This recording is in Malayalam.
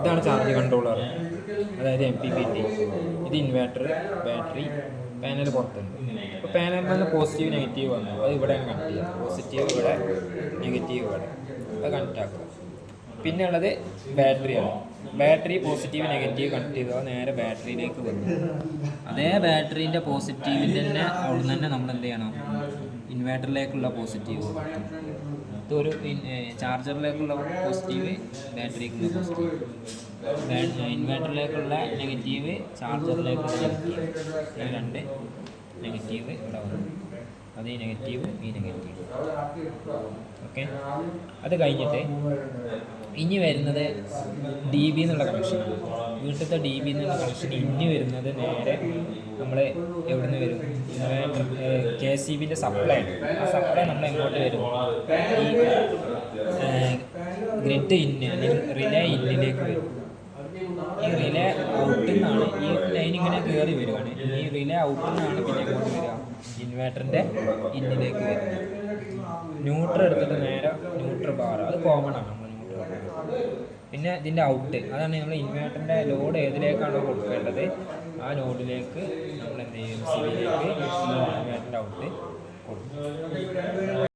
ഇതാണ് ചാർജ് കൺട്രോളർ, അതായത് MPPT. ഇത് ഇൻവേർട്ടർ, ബാറ്ററി, പാനൽ പുറത്തുണ്ട്. അപ്പോൾ പാനലിൽ നിന്ന് പോസിറ്റീവ് നെഗറ്റീവ് വന്നു, അത് ഇവിടെയാണ് കണക്ട് ചെയ്യുക. പോസിറ്റീവ് ഇവിടെ, നെഗറ്റീവ് ഇവിടെ, അത് കണക്റ്റ് ആക്കുക. പിന്നെ ഉള്ളത് ബാറ്ററിയാണ്. ബാറ്ററി പോസിറ്റീവ് നെഗറ്റീവ് കണക്ട് ചെയ്താൽ നേരെ ബാറ്ററിയിലേക്ക് വന്നു. അതേ ബാറ്ററീൻ്റെ പോസിറ്റീവിൻ്റെ തന്നെ അവിടെ നിന്ന് തന്നെ നമ്മൾ എന്ത് ചെയ്യണം, ഇൻവേർട്ടറിലേക്കുള്ള പോസിറ്റീവ്. ഇതൊരു ചാർജറിലേക്കുള്ള പോസിറ്റീവ്, ബാറ്ററിക്കുള്ള പോസിറ്റീവ്, ഇൻവേർട്ടറിലേക്കുള്ള നെഗറ്റീവ്, ചാർജറിലേക്കുള്ള നെഗറ്റീവ്. രണ്ട് നെഗറ്റീവ് ഇവിടെ വന്നു, അത് ഈ നെഗറ്റീവ്, ഈ നെഗറ്റീവ്. ഓക്കെ, അത് കഴിഞ്ഞിട്ട് ഇനി വരുന്നത് DB എന്നുള്ള കണക്ഷനാണ്. വീട്ടിലത്തെ DB എന്നുള്ള കണക്ഷൻ ഇനി വരുന്നത് നേരെ നമ്മൾ എവിടെ നിന്ന് വരും, ഇൻവേർട്ടർ KCBൻ്റെ സപ്ലൈ ഉണ്ട്. ആ സപ്ലൈ നമ്മൾ എങ്ങോട്ട് വരും, ഈ ഗ്രിഡ് റിലേ ഇന്നിലേക്ക് വരും. ഈ റിലേ ഔട്ടിൽ നിന്നാണ് ഈ ലൈൻ ഇങ്ങനെ കയറി വരികയാണ്. ഈ റിലേ ഔട്ടിൽ നിന്നാണ് പിന്നെ എങ്ങോട്ട് വരിക, ഇൻവേർട്ടറിൻ്റെ ഇന്നിലേക്ക് വരുന്നത്. ന്യൂട്രൽ എടുത്തിട്ട് നേരെ ന്യൂട്രൽ ബാർ, അത് കോമൺ ആണ് നമ്മൾ ന്യൂട്രൽ. പിന്നെ ഇതിൻ്റെ ഔട്ട്, അതാണ് നമ്മൾ ഇൻവേർട്ടറിൻ്റെ ലോഡ് ഏതിലേക്കാണോ കൊടുക്കേണ്ടത് ആ ലോഡിലേക്ക് നമ്മൾ എന്ത് ചെയ്യും, സിയിലേക്ക് ഇൻവേർട്ടറിൻ്റെ ഔട്ട് കൊടുക്കും.